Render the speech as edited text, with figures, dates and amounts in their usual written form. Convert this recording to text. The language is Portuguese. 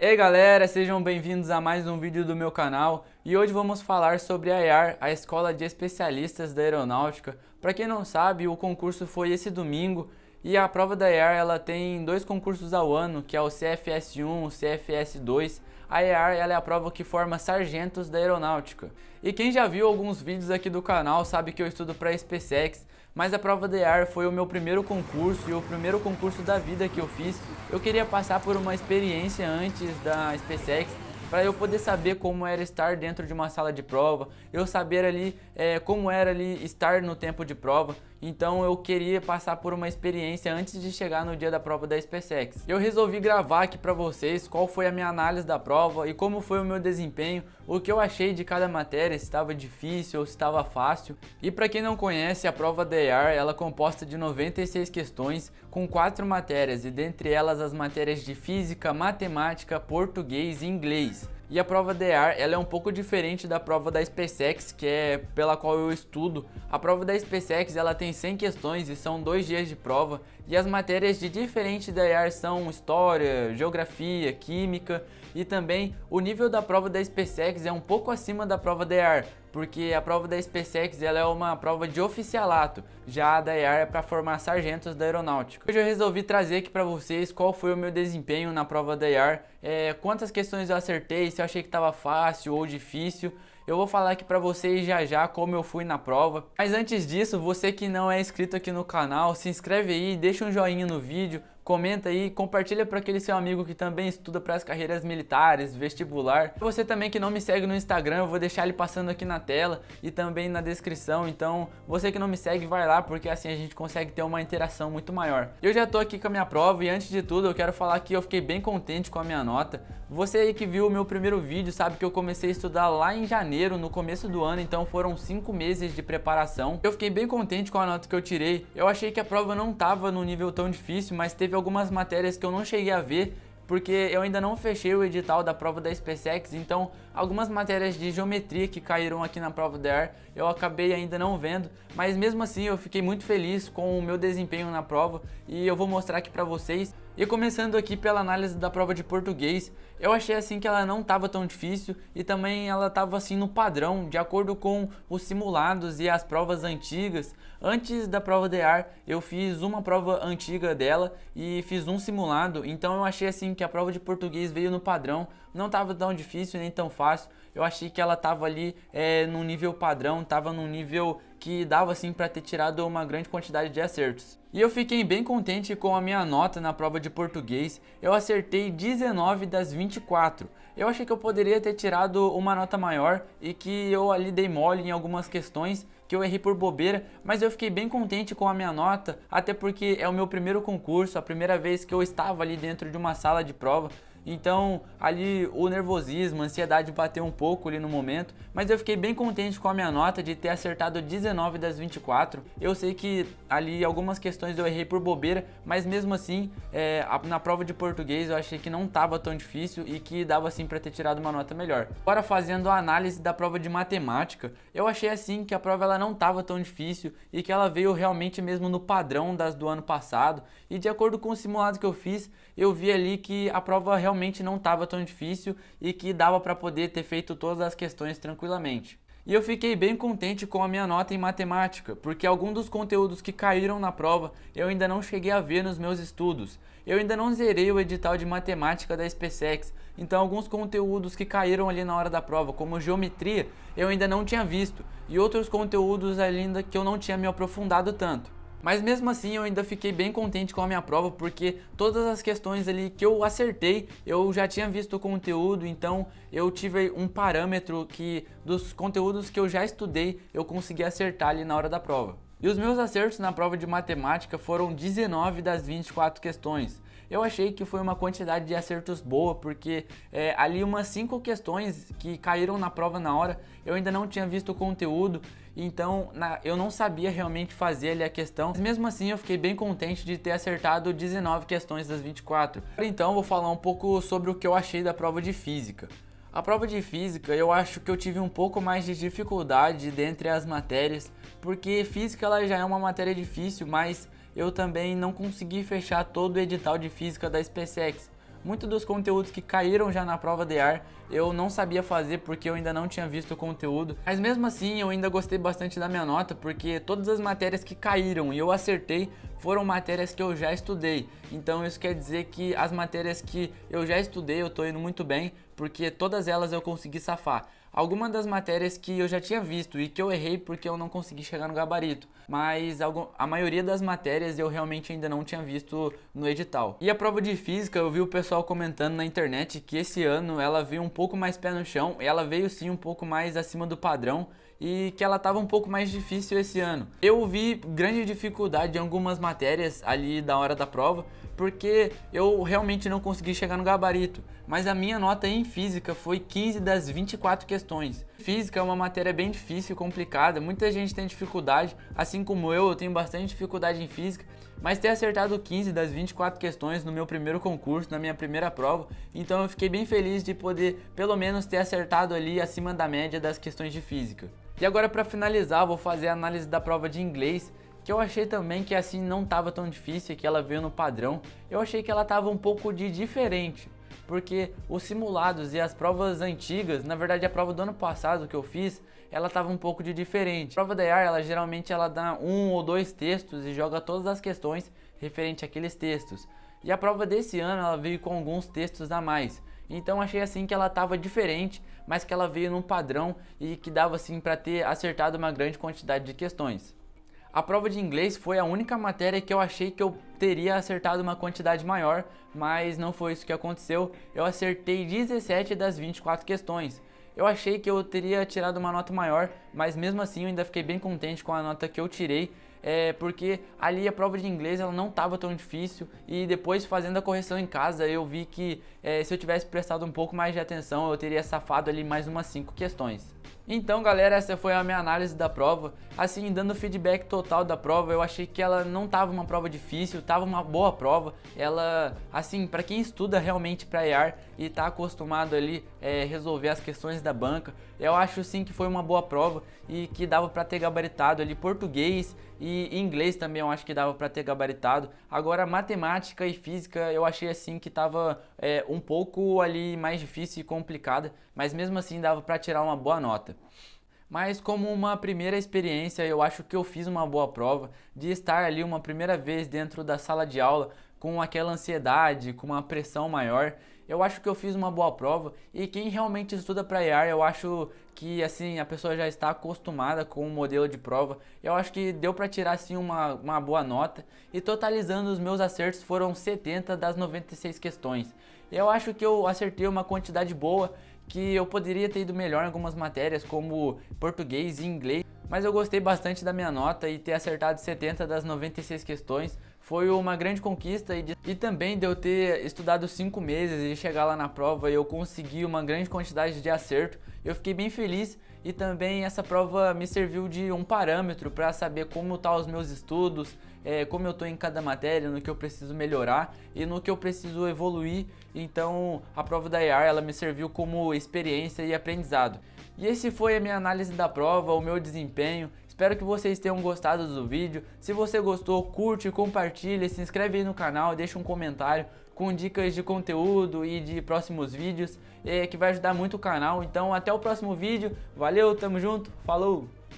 Ei galera, sejam bem-vindos a mais um vídeo do meu canal e hoje vamos falar sobre a EAR, a Escola de Especialistas da Aeronáutica. Para quem não sabe, o concurso foi esse domingo e a prova da EAR ela tem dois concursos ao ano, que é o CFS1 e o CFS2. A EAR ela é a prova que forma sargentos da aeronáutica. E quem já viu alguns vídeos aqui do canal sabe que eu estudo para a SpaceX, mas a prova da EAR foi o meu primeiro concurso e o primeiro concurso da vida que eu fiz. Eu queria passar por uma experiência antes da SpaceX para eu poder saber como era estar dentro de uma sala de prova, eu saber ali como era ali estar no tempo de prova. Então eu queria passar por uma experiência antes de chegar no dia da prova da SpaceX. Eu resolvi gravar aqui para vocês qual foi a minha análise da prova e como foi o meu desempenho, o que eu achei de cada matéria, se estava difícil ou se estava fácil. E para quem não conhece, a prova da EAR ela é composta de 96 questões com 4 matérias, e dentre elas as matérias de física, matemática, português e inglês. E a prova da EAR ela é um pouco diferente da prova da SpaceX, que é pela qual eu estudo. A prova da SpaceX ela tem 100 questões e são 2 dias de prova. E as matérias de diferente da EAR são história, geografia, química, e também o nível da prova da SpaceX é um pouco acima da prova da EAR, porque a prova da SpaceX ela é uma prova de oficialato, já a da EAR é para formar sargentos da aeronáutica. Hoje eu resolvi trazer aqui para vocês qual foi o meu desempenho na prova da EAR, quantas questões eu acertei, se eu achei que estava fácil ou difícil. Eu vou falar aqui pra vocês já como eu fui na prova. Mas antes disso, você que não é inscrito aqui no canal, se inscreve aí, deixa um joinha no vídeo, comenta aí, compartilha para aquele seu amigo que também estuda para as carreiras militares, vestibular. Você também que não me segue no Instagram, eu vou deixar ele passando aqui na tela e também na descrição. Então, você que não me segue, vai lá, porque assim a gente consegue ter uma interação muito maior. Eu já tô aqui com a minha prova e antes de tudo eu quero falar que eu fiquei bem contente com a minha nota. Você aí que viu o meu primeiro vídeo sabe que eu comecei a estudar lá em janeiro, no começo do ano, então foram 5 meses de preparação. Eu fiquei bem contente com a nota que eu tirei. Eu achei que a prova não tava no nível tão difícil, mas teve algumas matérias que eu não cheguei a ver, porque eu ainda não fechei o edital da prova da SpaceX, então algumas matérias de geometria que caíram aqui na prova da EAR eu acabei ainda não vendo, mas mesmo assim eu fiquei muito feliz com o meu desempenho na prova e eu vou mostrar aqui pra vocês. E começando aqui pela análise da prova de português, eu achei assim que ela não estava tão difícil e também ela estava assim no padrão, de acordo com os simulados e as provas antigas. Antes da prova da EAR, eu fiz uma prova antiga dela e fiz um simulado, então eu achei assim que a prova de português veio no padrão, não estava tão difícil nem tão fácil. Eu achei que ela estava ali num nível padrão, estava num nível que dava assim para ter tirado uma grande quantidade de acertos. E eu fiquei bem contente com a minha nota na prova de português. Eu acertei 19 das 24. Eu achei que eu poderia ter tirado uma nota maior e que eu ali dei mole em algumas questões, que eu errei por bobeira, mas eu fiquei bem contente com a minha nota, até porque é o meu primeiro concurso, a primeira vez que eu estava ali dentro de uma sala de prova. Então ali o nervosismo, a ansiedade bateu um pouco ali no momento, mas eu fiquei bem contente com a minha nota de ter acertado 19 das 24. Eu sei que ali algumas questões eu errei por bobeira, mas mesmo assim na prova de português eu achei que não estava tão difícil e que dava assim para ter tirado uma nota melhor. Agora fazendo a análise da prova de matemática, eu achei assim que a prova ela não estava tão difícil e que ela veio realmente mesmo no padrão das do ano passado, e de acordo com o simulado que eu fiz, eu vi ali que a prova realmente não estava tão difícil e que dava para poder ter feito todas as questões tranquilamente. E eu fiquei bem contente com a minha nota em matemática, porque alguns dos conteúdos que caíram na prova eu ainda não cheguei a ver nos meus estudos. Eu ainda não zerei o edital de matemática da SpaceX, então alguns conteúdos que caíram ali na hora da prova, como geometria, eu ainda não tinha visto, e outros conteúdos ainda que eu não tinha me aprofundado tanto. Mas mesmo assim eu ainda fiquei bem contente com a minha prova, porque todas as questões ali que eu acertei, eu já tinha visto o conteúdo, então eu tive um parâmetro que dos conteúdos que eu já estudei, eu consegui acertar ali na hora da prova. E os meus acertos na prova de matemática foram 19 das 24 questões. Eu achei que foi uma quantidade de acertos boa, porque ali umas 5 questões que caíram na prova na hora, eu ainda não tinha visto o conteúdo, então eu não sabia realmente fazer ali a questão. Mas mesmo assim eu fiquei bem contente de ter acertado 19 questões das 24. Então eu vou falar um pouco sobre o que eu achei da prova de física. A prova de física eu acho que eu tive um pouco mais de dificuldade dentre as matérias, porque física ela já é uma matéria difícil, mas eu também não consegui fechar todo o edital de física da SpaceX. muitos dos conteúdos que caíram já na prova da IAR eu não sabia fazer porque eu ainda não tinha visto o conteúdo, mas mesmo assim eu ainda gostei bastante da minha nota porque todas as matérias que caíram e eu acertei foram matérias que eu já estudei. Então isso quer dizer que as matérias que eu já estudei eu tô indo muito bem, porque todas elas eu consegui safar. Algumas das matérias que eu já tinha visto e que eu errei porque eu não consegui chegar no gabarito, mas a maioria das matérias eu realmente ainda não tinha visto no edital. E a prova de física, eu vi o pessoal comentando na internet que esse ano ela veio um pouco mais pé no chão, ela veio sim um pouco mais acima do padrão e que ela estava um pouco mais difícil esse ano. Eu vi grande dificuldade em algumas matérias ali da hora da prova, porque eu realmente não consegui chegar no gabarito, mas a minha nota em física foi 15 das 24 questões. Física é uma matéria bem difícil e complicada, muita gente tem dificuldade, assim como eu tenho bastante dificuldade em física, mas ter acertado 15 das 24 questões no meu primeiro concurso, na minha primeira prova, então eu fiquei bem feliz de poder pelo menos ter acertado ali acima da média das questões de física. E agora, para finalizar, eu vou fazer a análise da prova de inglês, que eu achei também que assim não estava tão difícil, que ela veio no padrão. Eu achei que ela estava um pouco de diferente, porque os simulados e as provas antigas, na verdade a prova do ano passado que eu fiz, ela estava um pouco de diferente. A prova da IAR, ela geralmente dá 1 ou 2 textos e joga todas as questões referente àqueles textos. E a prova desse ano, ela veio com alguns textos a mais. Então achei assim que ela estava diferente, mas que ela veio num padrão e que dava assim para ter acertado uma grande quantidade de questões. A prova de inglês foi a única matéria que eu achei que eu teria acertado uma quantidade maior, mas não foi isso que aconteceu. Eu acertei 17 das 24 questões. Eu achei que eu teria tirado uma nota maior, mas mesmo assim eu ainda fiquei bem contente com a nota que eu tirei, porque ali a prova de inglês ela não estava tão difícil e depois fazendo a correção em casa eu vi que se eu tivesse prestado um pouco mais de atenção eu teria safado ali mais umas 5 questões. Então galera, essa foi a minha análise da prova. Assim, dando feedback total da prova, eu achei que ela não tava uma prova difícil, tava uma boa prova. Ela, assim, para quem estuda realmente para IAR e tá acostumado ali resolver as questões da banca, eu acho sim que foi uma boa prova e que dava para ter gabaritado ali português e inglês também eu acho que dava para ter gabaritado. Agora matemática e física eu achei assim que tava um pouco ali mais difícil e complicada, mas mesmo assim dava para tirar uma boa nota. Mas como uma primeira experiência, eu acho que eu fiz uma boa prova de estar ali uma primeira vez dentro da sala de aula com aquela ansiedade, com uma pressão maior. Eu acho que eu fiz uma boa prova e quem realmente estuda para IAR, eu acho que assim a pessoa já está acostumada com o modelo de prova. Eu acho que deu para tirar assim uma boa nota e totalizando os meus acertos foram 70 das 96 questões. Eu acho que eu acertei uma quantidade boa, que eu poderia ter ido melhor em algumas matérias como português e inglês, mas eu gostei bastante da minha nota e ter acertado 70 das 96 questões foi uma grande conquista e também de eu ter estudado 5 meses e chegar lá na prova e eu consegui uma grande quantidade de acerto. Eu fiquei bem feliz e também essa prova me serviu de um parâmetro para saber como estão os meus estudos, como eu estou em cada matéria, no que eu preciso melhorar e no que eu preciso evoluir. Então a prova da IAR ela me serviu como experiência e aprendizado. E esse foi a minha análise da prova, o meu desempenho. Espero que vocês tenham gostado do vídeo. Se você gostou, curte, compartilha, se inscreve aí no canal, deixa um comentário com dicas de conteúdo e de próximos vídeos, que vai ajudar muito o canal. Então até o próximo vídeo, valeu, tamo junto, falou!